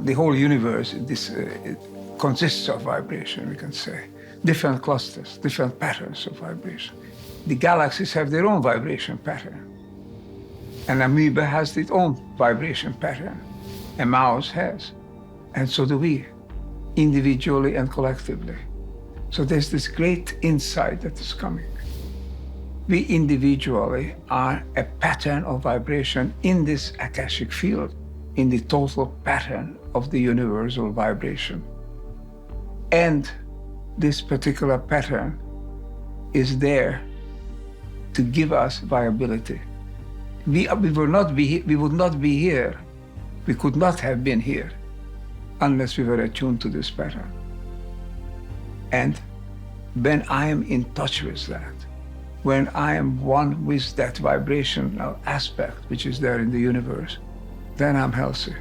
The whole universe it consists of vibration, we can say. Different clusters, different patterns of vibration. The galaxies have their own vibration pattern. An amoeba has its own vibration pattern. A mouse has. And so do we, individually and collectively. So there's this great insight that is coming. We individually are a pattern of vibration in this Akashic field, in the total pattern of the universal vibration. And this particular pattern is there to give us viability. We would not be here, we could not have been here unless we were attuned to this pattern. And when I am in touch with that, when I am one with that vibrational aspect which is there in the universe, then I'm healthy.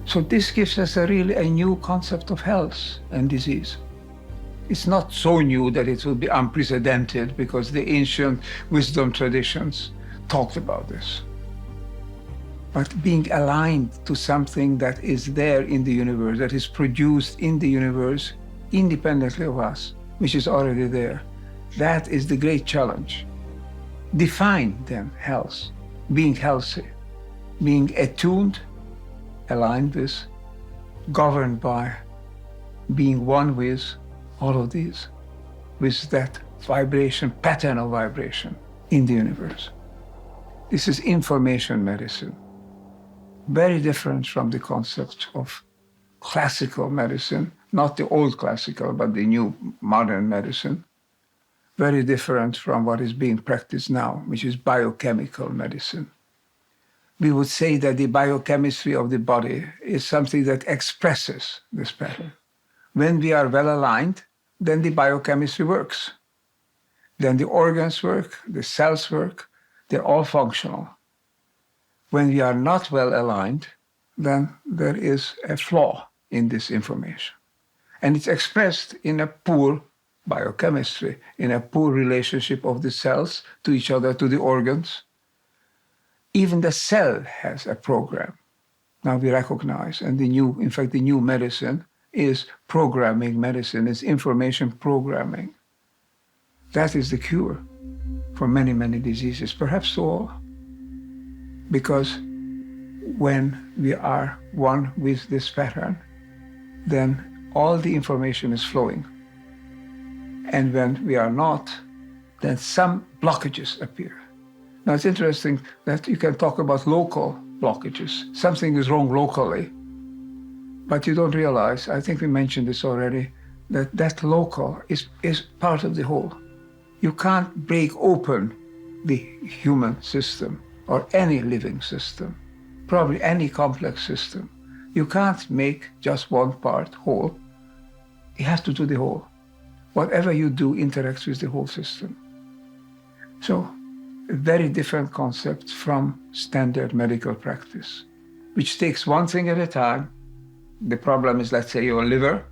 So this gives us a new concept of health and disease. It's not so new that it will be unprecedented because the ancient wisdom traditions talked about this. But being aligned to something that is there in the universe, that is produced in the universe independently of us, which is already there, that is the great challenge. Define then health, being healthy, being attuned, aligned with, governed by, being one with all of these, with that vibration, pattern of vibration in the universe. This is information medicine. Very different from the concept of classical medicine, not the old classical, but the new modern medicine. Very different from what is being practiced now, which is biochemical medicine. We would say that the biochemistry of the body is something that expresses this pattern. When we are well aligned, then the biochemistry works. Then the organs work, the cells work, they're all functional. When we are not well aligned, then there is a flaw in this information. And it's expressed in a poor biochemistry, in a poor relationship of the cells to each other, to the organs. Even the cell has a program. Now we recognize, and the new medicine is programming medicine, it's information programming. That is the cure for many, many diseases, perhaps all. Because when we are one with this pattern, then all the information is flowing. And when we are not, then some blockages appear. Now, it's interesting that you can talk about local blockages. Something is wrong locally, but you don't realize, I think we mentioned this already, that local is part of the whole. You can't break open the human system or any living system, probably any complex system. You can't make just one part whole. You have to do the whole. Whatever you do interacts with the whole system. So, very different concepts from standard medical practice, which takes one thing at a time. The problem is, let's say, your liver,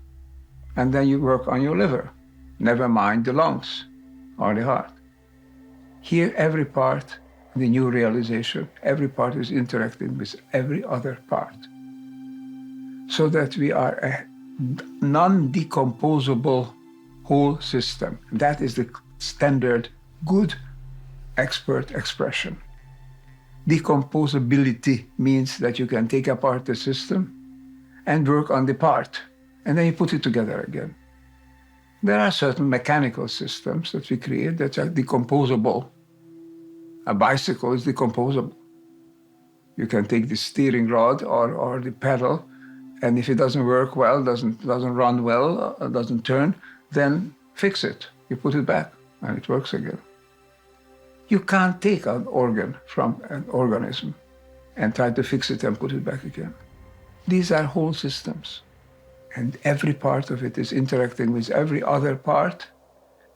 and then you work on your liver. Never mind the lungs or the heart. Here, every part, the new realization, every part is interacting with every other part. So that we are a non-decomposable whole system. That is the standard good expert expression. Decomposability means that you can take apart the system and work on the part, and then you put it together again. There are certain mechanical systems that we create that are decomposable. A bicycle is decomposable. You can take the steering rod or the pedal, and if it doesn't work well, doesn't run well, doesn't turn, then fix it. You put it back, and it works again. You can't take an organ from an organism and try to fix it and put it back again. These are whole systems, and every part of it is interacting with every other part,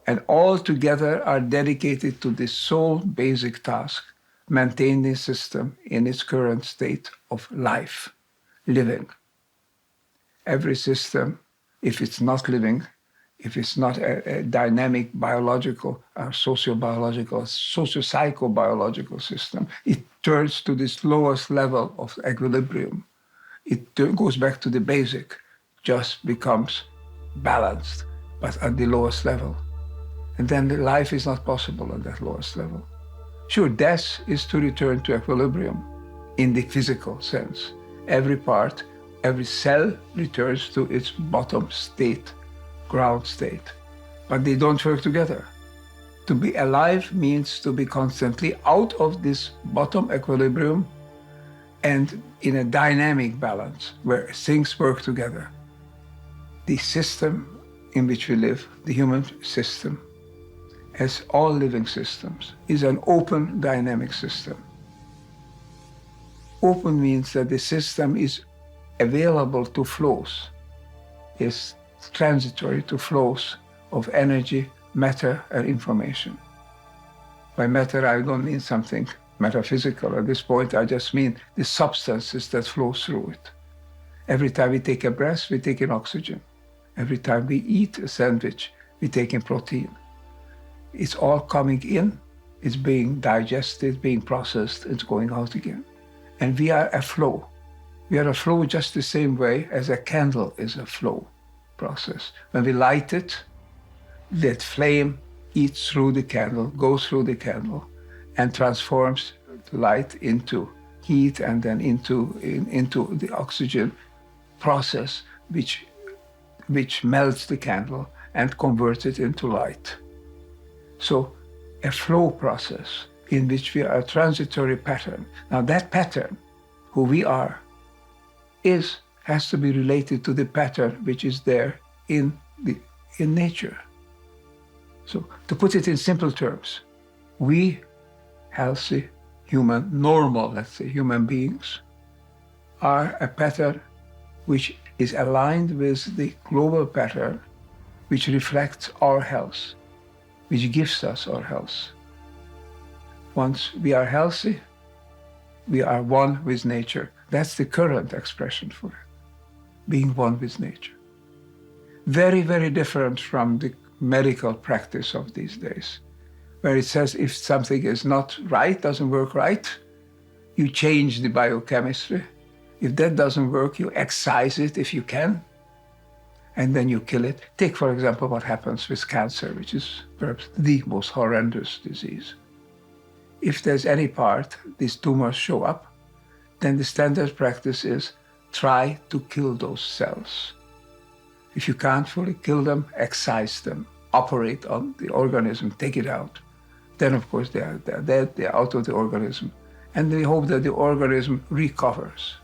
and all together are dedicated to this sole basic task maintain this system in its current state of life, living. Every system, if it's not living, if it's not a dynamic biological or socio-biological, socio-psychobiological system, it turns to this lowest level of equilibrium. It goes back to the basic, just becomes balanced, but at the lowest level. And then the life is not possible at that lowest level. Sure, death is to return to equilibrium in the physical sense. Every part, every cell returns to its bottom state, ground state, but they don't work together. To be alive means to be constantly out of this bottom equilibrium and in a dynamic balance where things work together. The system in which we live, the human system, as all living systems, is an open dynamic system. Open means that the system is available to flows, is transitory to flows of energy, matter, and information. By matter, I don't mean something metaphysical. At this point, I just mean the substances that flow through it. Every time we take a breath, we take in oxygen. Every time we eat a sandwich, we take in protein. It's all coming in, it's being digested, being processed, it's going out again. And we are a flow. We are a flow just the same way as a candle is a flow process. When we light it, that flame eats through the candle, goes through the candle, and transforms the light into heat and then into the oxygen process, which melts the candle and converts it into light. So a flow process in which we are a transitory pattern. Now that pattern, who we are, has to be related to the pattern which is there in nature. So to put it in simple terms, we healthy, human, normal, let's say, human beings are a pattern which is aligned with the global pattern which reflects our health, which gives us our health. Once we are healthy, we are one with nature. That's the current expression for it, being one with nature. Very, very different from the medical practice of these days, where it says if something is not right, doesn't work right, you change the biochemistry. If that doesn't work, you excise it if you can, and then you kill it. Take, for example, what happens with cancer, which is perhaps the most horrendous disease. If there's any part these tumors show up, then the standard practice is try to kill those cells. If you can't fully kill them, excise them, operate on the organism, take it out. Then, of course, they're dead, they're out of the organism. And we hope that the organism recovers.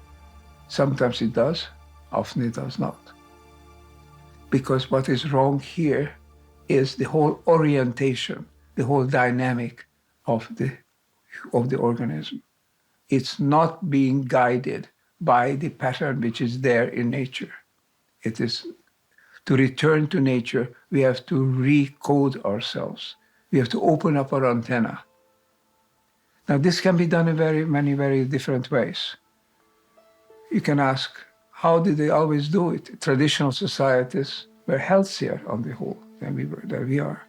Sometimes it does, often it does not. Because what is wrong here is the whole orientation, the whole dynamic of the organism. It's not being guided by the pattern which is there in nature. It is to return to nature, we have to recode ourselves. We have to open up our antenna. Now, this can be done in many very different ways. You can ask, how did they always do it? Traditional societies were healthier on the whole than we are.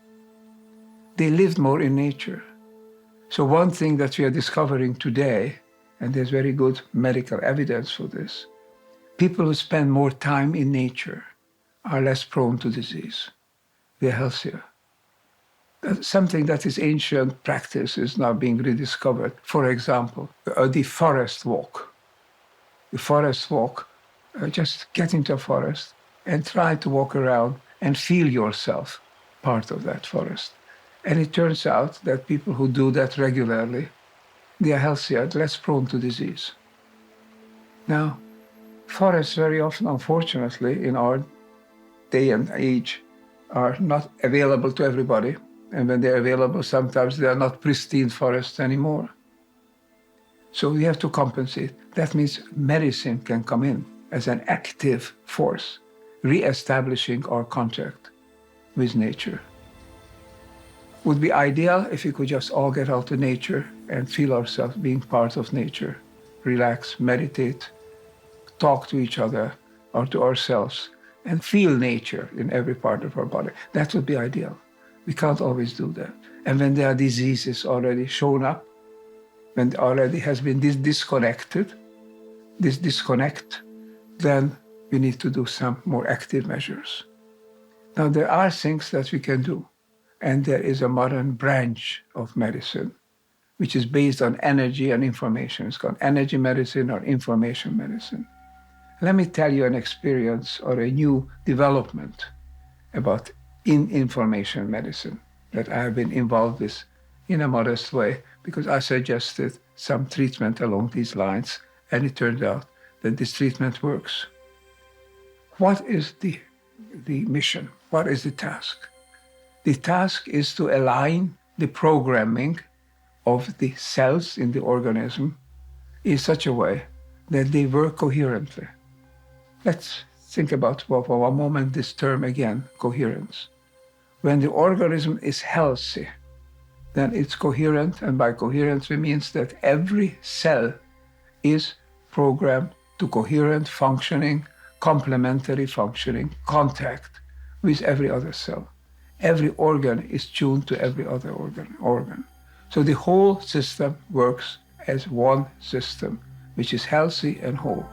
They lived more in nature. So one thing that we are discovering today, and there's very good medical evidence for this, people who spend more time in nature are less prone to disease. They're healthier. Something that is ancient practice is now being rediscovered. For example, the forest walk. The forest walk, just get into a forest and try to walk around and feel yourself part of that forest. And it turns out that people who do that regularly, they are healthier, less prone to disease. Now, forests very often, unfortunately, in our day and age, are not available to everybody. And when they're available, sometimes they are not pristine forests anymore. So we have to compensate. That means medicine can come in as an active force, re-establishing our contact with nature. Would be ideal if we could just all get out to nature and feel ourselves being part of nature, relax, meditate, talk to each other or to ourselves, and feel nature in every part of our body. That would be ideal. We can't always do that. And when there are diseases already shown up, when there already has been this disconnect, then we need to do some more active measures. Now, there are things that we can do. And there is a modern branch of medicine, which is based on energy and information. It's called energy medicine or information medicine. Let me tell you an experience or a new development about information medicine that I have been involved with in a modest way, because I suggested some treatment along these lines, and it turned out that this treatment works. What is the mission? What is the task? The task is to align the programming of the cells in the organism in such a way that they work coherently. Let's think about for one moment this term again, coherence. When the organism is healthy, then it's coherent, and by coherence it means that every cell is programmed to coherent functioning, complementary functioning, contact with every other cell. Every organ is tuned to every other organ. So the whole system works as one system, which is healthy and whole.